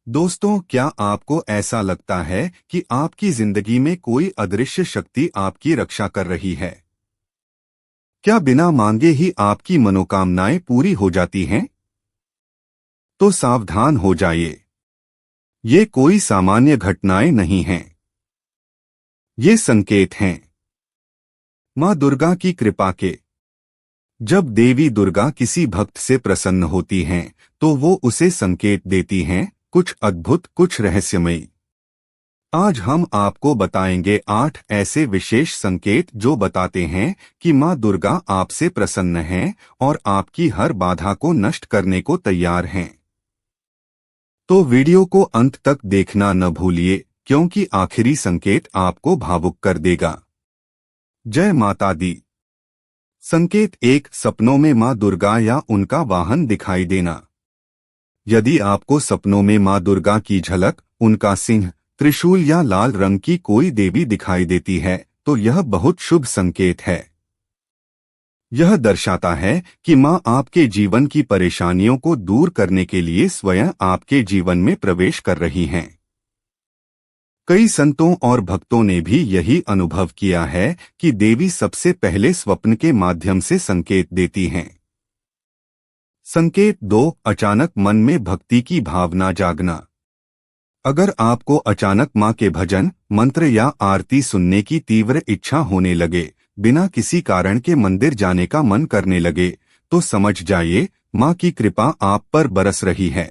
दोस्तों, क्या आपको ऐसा लगता है कि आपकी जिंदगी में कोई अदृश्य शक्ति आपकी रक्षा कर रही है? क्या बिना मांगे ही आपकी मनोकामनाएं पूरी हो जाती हैं? तो सावधान हो जाइए। ये कोई सामान्य घटनाएं नहीं हैं। ये संकेत हैं मां दुर्गा की कृपा के। जब देवी दुर्गा किसी भक्त से प्रसन्न होती हैं, तो वो उसे संकेत देती हैं, कुछ अद्भुत, कुछ रहस्यमयी। आज हम आपको बताएंगे 8 ऐसे विशेष संकेत जो बताते हैं कि मां दुर्गा आपसे प्रसन्न हैं और आपकी हर बाधा को नष्ट करने को तैयार हैं। तो वीडियो को अंत तक देखना न भूलिए, क्योंकि आखिरी संकेत आपको भावुक कर देगा। जय माता दी। संकेत 1, सपनों में मां दुर्गा या उनका वाहन दिखाई देना। यदि आपको सपनों में मां दुर्गा की झलक, उनका सिंह, त्रिशूल या लाल रंग की कोई देवी दिखाई देती है, तो यह बहुत शुभ संकेत है। यह दर्शाता है कि मां आपके जीवन की परेशानियों को दूर करने के लिए स्वयं आपके जीवन में प्रवेश कर रही हैं। कई संतों और भक्तों ने भी यही अनुभव किया है कि देवी सबसे पहले स्वप्न के माध्यम से संकेत देती हैं। संकेत 2, अचानक मन में भक्ति की भावना जागना। अगर आपको अचानक मां के भजन, मंत्र या आरती सुनने की तीव्र इच्छा होने लगे, बिना किसी कारण के मंदिर जाने का मन करने लगे, तो समझ जाइए मां की कृपा आप पर बरस रही है।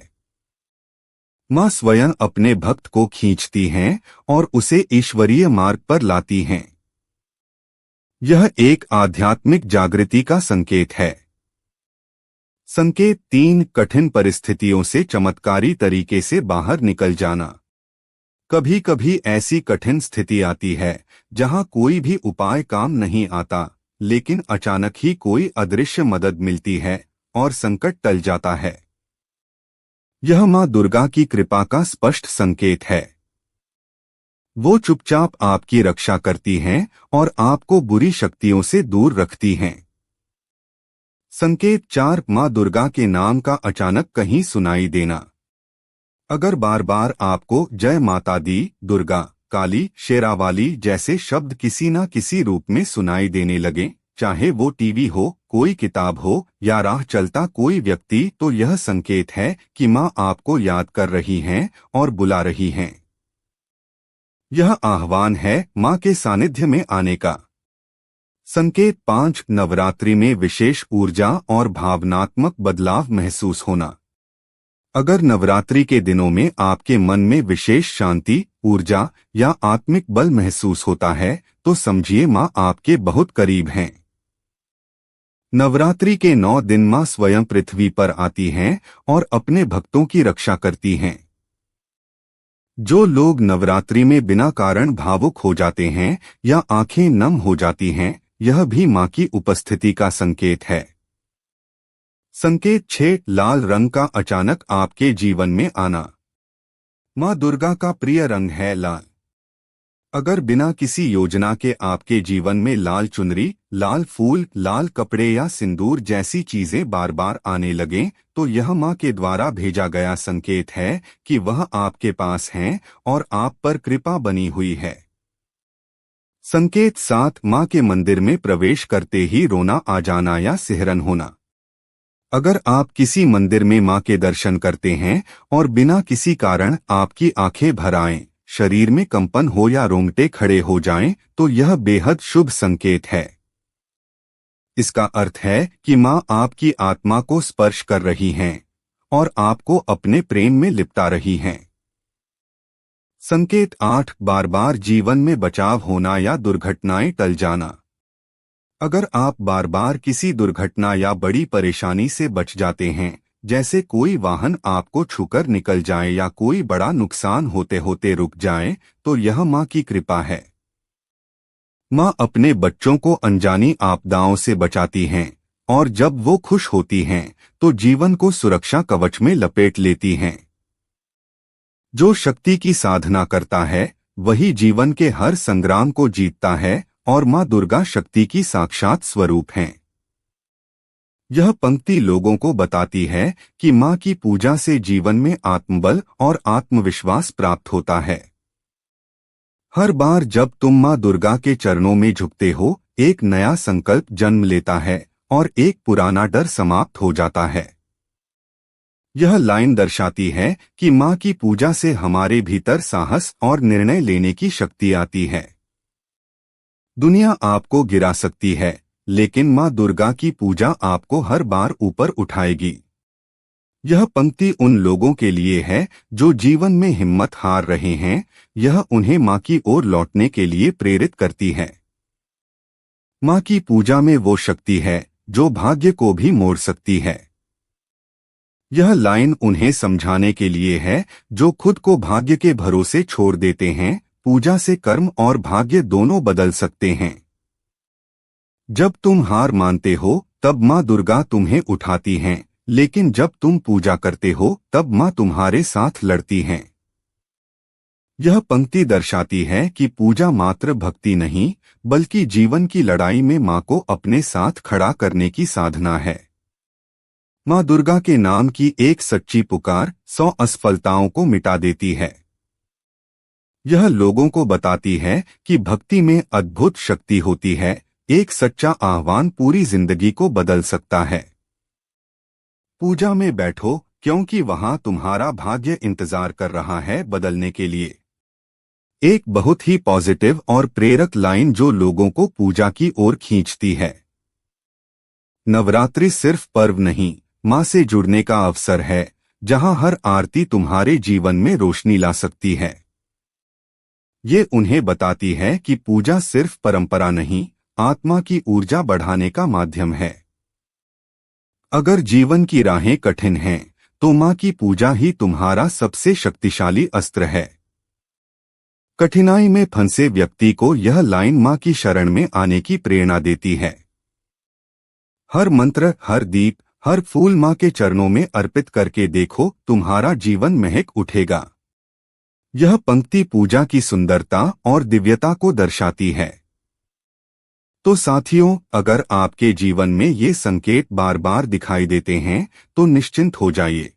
मां स्वयं अपने भक्त को खींचती हैं और उसे ईश्वरीय मार्ग पर लाती हैं। यह एक आध्यात्मिक जागृति का संकेत है। संकेत 3, कठिन परिस्थितियों से चमत्कारी तरीके से बाहर निकल जाना। कभी कभी ऐसी कठिन स्थिति आती है जहां कोई भी उपाय काम नहीं आता, लेकिन अचानक ही कोई अदृश्य मदद मिलती है और संकट टल जाता है। यह मां दुर्गा की कृपा का स्पष्ट संकेत है। वो चुपचाप आपकी रक्षा करती हैं और आपको बुरी शक्तियों से दूर रखती हैं। संकेत 4, मां दुर्गा के नाम का अचानक कहीं सुनाई देना। अगर बार बार आपको जय माता दी, दुर्गा, काली, शेरावाली जैसे शब्द किसी न किसी रूप में सुनाई देने लगे, चाहे वो टीवी हो, कोई किताब हो या राह चलता कोई व्यक्ति, तो यह संकेत है कि मां आपको याद कर रही हैं और बुला रही हैं। यह आह्वान है मां के सानिध्य में आने का। संकेत 5, नवरात्रि में विशेष ऊर्जा और भावनात्मक बदलाव महसूस होना। अगर नवरात्रि के दिनों में आपके मन में विशेष शांति, ऊर्जा या आत्मिक बल महसूस होता है, तो समझिए मां आपके बहुत करीब हैं। नवरात्रि के 9 दिन मां स्वयं पृथ्वी पर आती हैं और अपने भक्तों की रक्षा करती हैं। जो लोग नवरात्रि में बिना कारण भावुक हो जाते हैं या आंखें नम हो जाती हैं, यह भी मां की उपस्थिति का संकेत है। संकेत 6, लाल रंग का अचानक आपके जीवन में आना। मां दुर्गा का प्रिय रंग है लाल। अगर बिना किसी योजना के आपके जीवन में लाल चुनरी, लाल फूल, लाल कपड़े या सिंदूर जैसी चीजें बार बार आने लगें, तो यह मां के द्वारा भेजा गया संकेत है कि वह आपके पास हैं और आप पर कृपा बनी हुई है। संकेत 7, मां के मंदिर में प्रवेश करते ही रोना आ जाना या सिहरन होना। अगर आप किसी मंदिर में मां के दर्शन करते हैं और बिना किसी कारण आपकी आंखें भर आएं, शरीर में कंपन हो या रोंगटे खड़े हो जाएं, तो यह बेहद शुभ संकेत है। इसका अर्थ है कि मां आपकी आत्मा को स्पर्श कर रही हैं और आपको अपने प्रेम में लिपटा रही हैं। संकेत 8, बार बार जीवन में बचाव होना या दुर्घटनाएं टल जाना। अगर आप बार बार किसी दुर्घटना या बड़ी परेशानी से बच जाते हैं, जैसे कोई वाहन आपको छूकर निकल जाए या कोई बड़ा नुकसान होते होते रुक जाए, तो यह मां की कृपा है। मां अपने बच्चों को अनजानी आपदाओं से बचाती हैं और जब वो खुश होती हैं, तो जीवन को सुरक्षा कवच में लपेट लेती हैं। जो शक्ति की साधना करता है, वही जीवन के हर संग्राम को जीतता है और मां दुर्गा शक्ति की साक्षात स्वरूप हैं। यह पंक्ति लोगों को बताती है कि माँ की पूजा से जीवन में आत्मबल और आत्मविश्वास प्राप्त होता है। हर बार जब तुम माँ दुर्गा के चरणों में झुकते हो, एक नया संकल्प जन्म लेता है और एक पुराना डर समाप्त हो जाता है। यह लाइन दर्शाती है कि माँ की पूजा से हमारे भीतर साहस और निर्णय लेने की शक्ति आती है। दुनिया आपको गिरा सकती है, लेकिन माँ दुर्गा की पूजा आपको हर बार ऊपर उठाएगी। यह पंक्ति उन लोगों के लिए है जो जीवन में हिम्मत हार रहे हैं। यह उन्हें माँ की ओर लौटने के लिए प्रेरित करती है। माँ की पूजा में वो शक्ति है जो भाग्य को भी मोड़ सकती है। यह लाइन उन्हें समझाने के लिए है जो खुद को भाग्य के भरोसे छोड़ देते हैं। पूजा से कर्म और भाग्य दोनों बदल सकते हैं। जब तुम हार मानते हो तब माँ दुर्गा तुम्हें उठाती हैं, लेकिन जब तुम पूजा करते हो तब माँ तुम्हारे साथ लड़ती हैं। यह पंक्ति दर्शाती है कि पूजा मात्र भक्ति नहीं, बल्कि जीवन की लड़ाई में माँ को अपने साथ खड़ा करने की साधना है। माँ दुर्गा के नाम की एक सच्ची पुकार 100 असफलताओं को मिटा देती है। यह लोगों को बताती है कि भक्ति में अद्भुत शक्ति होती है। एक सच्चा आह्वान पूरी जिंदगी को बदल सकता है। पूजा में बैठो, क्योंकि वहां तुम्हारा भाग्य इंतजार कर रहा है बदलने के लिए। एक बहुत ही पॉजिटिव और प्रेरक लाइन जो लोगों को पूजा की ओर खींचती है। नवरात्रि सिर्फ पर्व नहीं, माँ से जुड़ने का अवसर है, जहां हर आरती तुम्हारे जीवन में रोशनी ला सकती है। ये उन्हें बताती है कि पूजा सिर्फ परंपरा नहीं, आत्मा की ऊर्जा बढ़ाने का माध्यम है। अगर जीवन की राहें कठिन हैं, तो माँ की पूजा ही तुम्हारा सबसे शक्तिशाली अस्त्र है। कठिनाई में फंसे व्यक्ति को यह लाइन माँ की शरण में आने की प्रेरणा देती है। हर मंत्र, हर दीप, हर फूल माँ के चरणों में अर्पित करके देखो, तुम्हारा जीवन महक उठेगा। यह पंक्ति पूजा की सुंदरता और दिव्यता को दर्शाती है। तो साथियों, अगर आपके जीवन में ये संकेत बार बार दिखाई देते हैं, तो निश्चिंत हो जाइए।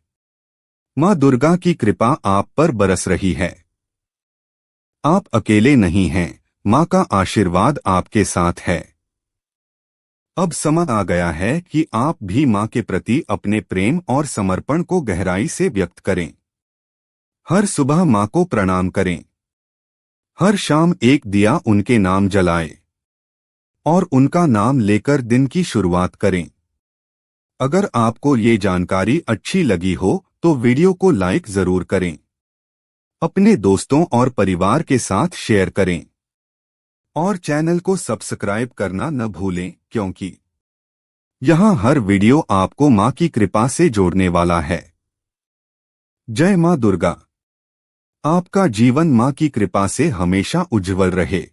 माँ दुर्गा की कृपा आप पर बरस रही है। आप अकेले नहीं हैं, माँ का आशीर्वाद आपके साथ है। अब समय आ गया है कि आप भी माँ के प्रति अपने प्रेम और समर्पण को गहराई से व्यक्त करें। हर सुबह माँ को प्रणाम करें। हर शाम एक दिया उनके नाम जलाएं और उनका नाम लेकर दिन की शुरुआत करें। अगर आपको ये जानकारी अच्छी लगी हो तो वीडियो को लाइक जरूर करें। अपने दोस्तों और परिवार के साथ शेयर करें और चैनल को सब्सक्राइब करना न भूलें, क्योंकि यहाँ हर वीडियो आपको माँ की कृपा से जोड़ने वाला है। जय माँ दुर्गा। आपका जीवन माँ की कृपा से हमेशा उज्जवल रहे।